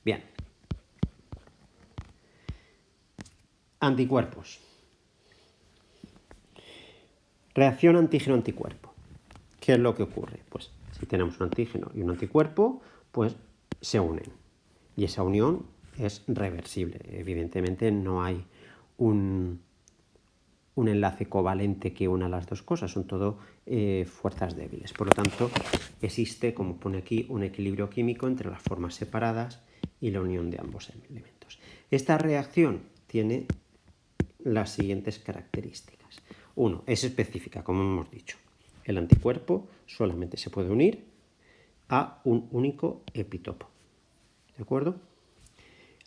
Bien. Anticuerpos. Reacción antígeno-anticuerpo. ¿Qué es lo que ocurre? Pues si tenemos un antígeno y un anticuerpo, pues se unen. Y esa unión es reversible. Evidentemente no hay un enlace covalente que una las dos cosas, son todo fuerzas débiles. Por lo tanto, existe, como pone aquí, un equilibrio químico entre las formas separadas y la unión de ambos elementos. Esta reacción tiene las siguientes características. 1. Es específica, como hemos dicho. El anticuerpo solamente se puede unir a un único epitopo. ¿De acuerdo?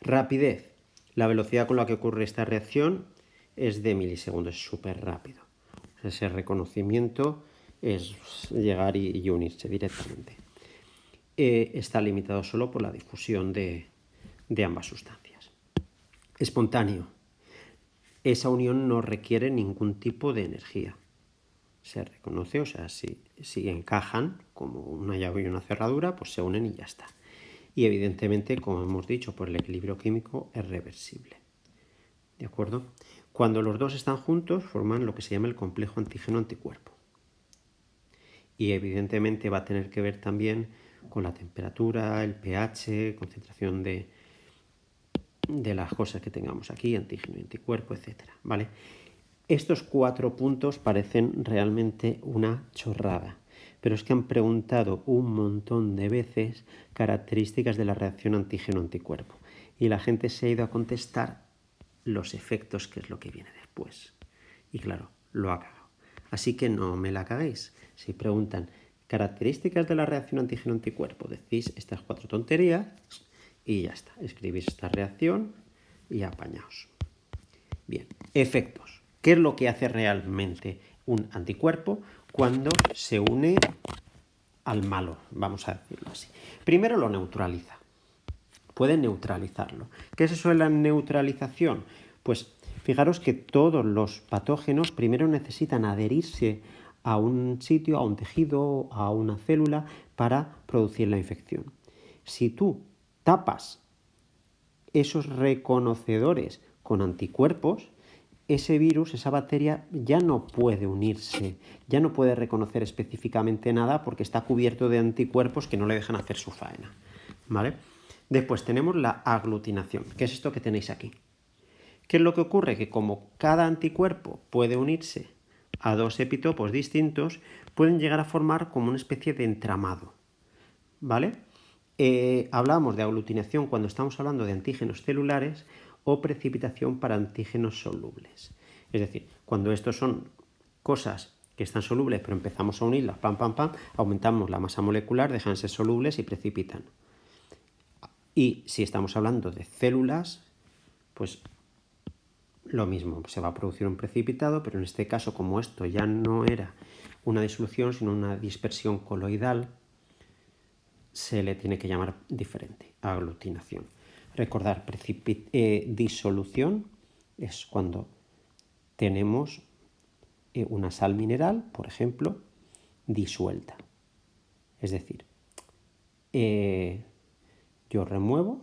Rapidez. La velocidad con la que ocurre esta reacción es de milisegundos, es súper rápido. Ese reconocimiento es llegar y unirse directamente. Está limitado solo por la difusión de ambas sustancias. Espontáneo. Esa unión no requiere ningún tipo de energía. Se reconoce, o sea, si encajan como una llave y una cerradura, pues se unen y ya está. Y evidentemente, como hemos dicho, por el equilibrio químico es reversible. ¿De acuerdo? Cuando los dos están juntos, forman lo que se llama el complejo antígeno-anticuerpo. Y evidentemente va a tener que ver también con la temperatura, el pH, concentración de las cosas que tengamos aquí, antígeno y anticuerpo, etc. ¿Vale? Estos 4 puntos parecen realmente una chorrada, pero es que han preguntado un montón de veces características de la reacción antígeno-anticuerpo y la gente se ha ido a contestar los efectos, que es lo que viene después. Y claro, lo ha cagado. Así que no me la caguéis. Si preguntan características de la reacción antígeno-anticuerpo, decís estas 4 tonterías y ya está. Escribís esta reacción y apañaos. Bien, efectos. ¿Qué es lo que hace realmente un anticuerpo cuando se une al malo? Vamos a decirlo así. Primero lo neutraliza. Puede neutralizarlo. ¿Qué es eso de la neutralización? Pues fijaros que todos los patógenos primero necesitan adherirse a un sitio, a un tejido, a una célula para producir la infección. Si tú tapas esos reconocedores con anticuerpos, ese virus, esa bacteria, ya no puede unirse, ya no puede reconocer específicamente nada porque está cubierto de anticuerpos que no le dejan hacer su faena. ¿Vale? Después tenemos la aglutinación, que es esto que tenéis aquí. ¿Qué es lo que ocurre? Que como cada anticuerpo puede unirse a 2 epitopos distintos, pueden llegar a formar como una especie de entramado. ¿Vale? Hablamos de aglutinación cuando estamos hablando de antígenos celulares o precipitación para antígenos solubles. Es decir, cuando estos son cosas que están solubles pero empezamos a unirlas, aumentamos la masa molecular, dejan de ser solubles y precipitan. Y si estamos hablando de células, pues lo mismo, se va a producir un precipitado, pero en este caso, como esto ya no era una disolución, sino una dispersión coloidal, se le tiene que llamar diferente, aglutinación. Recordar, disolución es cuando tenemos una sal mineral, por ejemplo, disuelta. Es decir, yo remuevo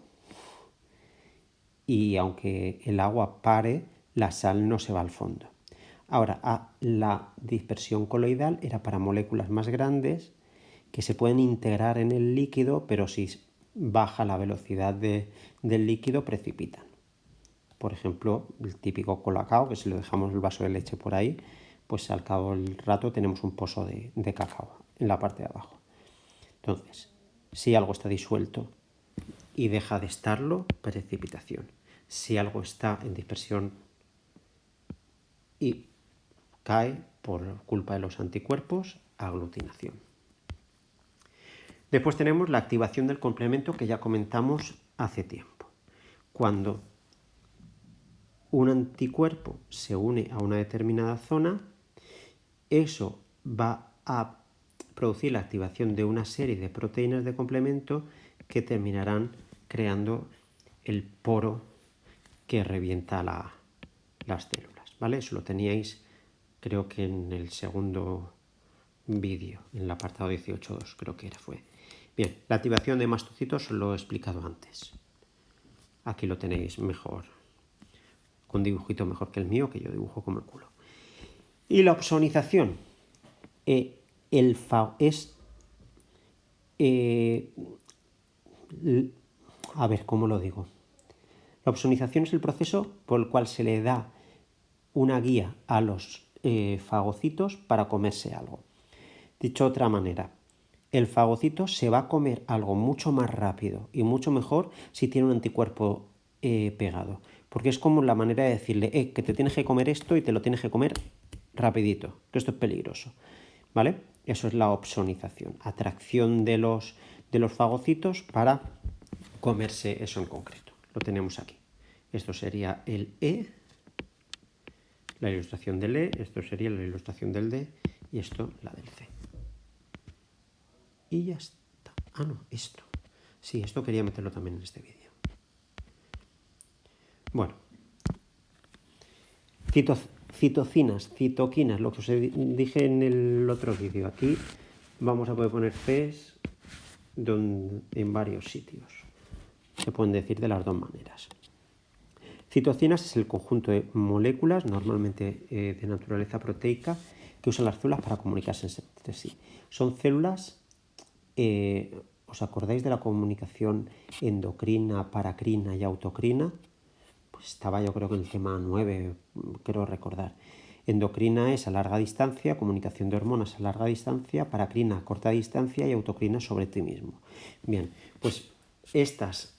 y aunque el agua pare, la sal no se va al fondo. Ahora, la dispersión coloidal era para moléculas más grandes que se pueden integrar en el líquido, pero si baja la velocidad del líquido, precipitan. Por ejemplo, el típico colacao, que si lo dejamos el vaso de leche por ahí, pues al cabo del rato tenemos un pozo de cacao en la parte de abajo. Entonces, si algo está disuelto y deja de estarlo, precipitación. Si algo está en dispersión y cae por culpa de los anticuerpos, aglutinación. Después tenemos la activación del complemento que ya comentamos hace tiempo. Cuando un anticuerpo se une a una determinada zona, eso va a producir la activación de una serie de proteínas de complemento que terminarán creando el poro que revienta las células, ¿vale? Eso lo teníais, creo que en el segundo vídeo, en el apartado 18.2, creo que fue. Bien, la activación de mastocitos lo he explicado antes. Aquí lo tenéis mejor, con dibujito mejor que el mío, que yo dibujo como el culo. Y la opsonización a ver, ¿cómo lo digo? La opsonización es el proceso por el cual se le da una guía a los fagocitos para comerse algo. Dicho de otra manera, el fagocito se va a comer algo mucho más rápido y mucho mejor si tiene un anticuerpo pegado. Porque es como la manera de decirle, que te tienes que comer esto y te lo tienes que comer rapidito, que esto es peligroso. ¿Vale? Eso es la opsonización, atracción de los fagocitos para comerse eso en concreto. Lo tenemos aquí. Esto sería el E, la ilustración del E, esto sería la ilustración del D y esto la del C. Y ya está. Ah, no, esto. Sí, esto quería meterlo también en este vídeo. Bueno. Citocinas, citoquinas, lo que os dije en el otro vídeo. Aquí vamos a poder poner Cs en varios sitios. Se pueden decir de las dos maneras. Citocinas es el conjunto de moléculas, normalmente de naturaleza proteica, que usan las células para comunicarse entre sí. Son células, ¿os acordáis de la comunicación endocrina, paracrina y autocrina? Pues estaba yo creo que en el tema 9, creo recordar. Endocrina es a larga distancia, comunicación de hormonas a larga distancia, paracrina a corta distancia y autocrina sobre ti mismo. Bien, pues estas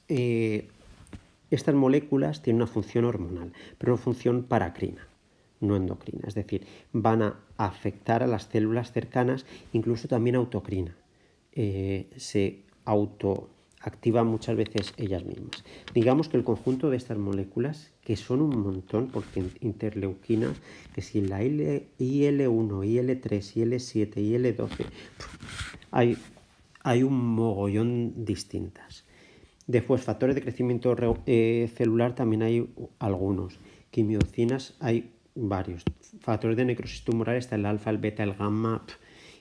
moléculas tienen una función hormonal, pero una función paracrina, no endocrina. Es decir, van a afectar a las células cercanas, incluso también autocrina. Se autoactivan muchas veces ellas mismas. Digamos que el conjunto de estas moléculas, que son un montón, porque interleuquinas, que si la IL1, IL3, IL7, IL12, hay un mogollón distintas. Después, factores de crecimiento celular también hay algunos. Quimiocinas hay varios. Factores de necrosis tumoral está el alfa, el beta, el gamma,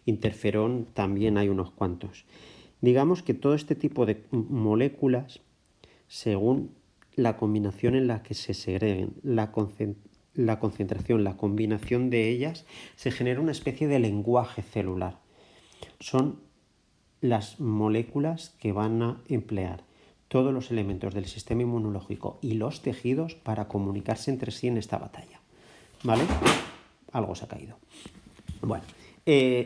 interferón también hay unos cuantos. Digamos que todo este tipo de moléculas, según la combinación en la que se segreguen, la concentración, la combinación de ellas, se genera una especie de lenguaje celular. Son las moléculas que van a emplear todos los elementos del sistema inmunológico y los tejidos para comunicarse entre sí en esta batalla. ¿Vale? Algo se ha caído. Bueno,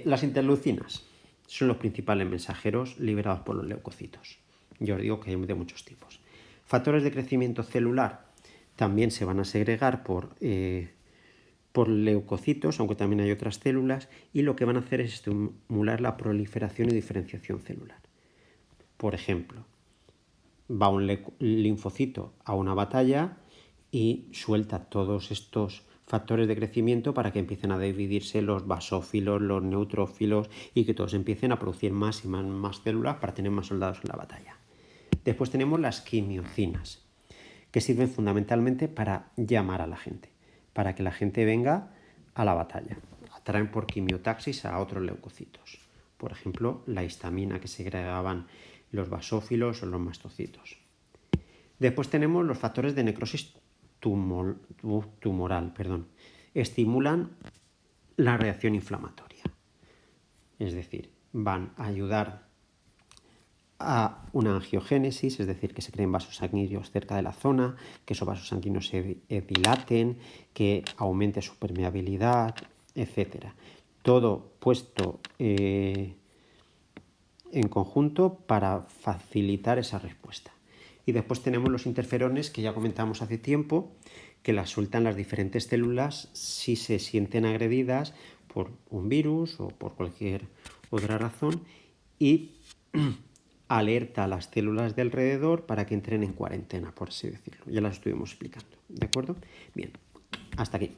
las interleucinas son los principales mensajeros liberados por los leucocitos. Yo os digo que hay de muchos tipos. Factores de crecimiento celular también se van a segregar por leucocitos, aunque también hay otras células, y lo que van a hacer es estimular la proliferación y diferenciación celular. Por ejemplo, va un linfocito a una batalla y suelta todos estos factores de crecimiento para que empiecen a dividirse los basófilos, los neutrófilos y que todos empiecen a producir más y más células para tener más soldados en la batalla. Después tenemos las quimiocinas, que sirven fundamentalmente para llamar a la gente, para que la gente venga a la batalla. Atraen por quimiotaxis a otros leucocitos. Por ejemplo, la histamina que segregaban los basófilos o los mastocitos. Después tenemos los factores de necrosis tumoral. Estimulan la reacción inflamatoria. Es decir, van a ayudar a una angiogénesis, es decir, que se creen vasos sanguíneos cerca de la zona, que esos vasos sanguíneos se dilaten, que aumente su permeabilidad, etc. Todo puesto en conjunto para facilitar esa respuesta. Y después tenemos los interferones que ya comentamos hace tiempo, que las sueltan las diferentes células si se sienten agredidas por un virus o por cualquier otra razón y alerta a las células de alrededor para que entren en cuarentena, por así decirlo. Ya las estuvimos explicando, ¿de acuerdo? Bien, hasta aquí.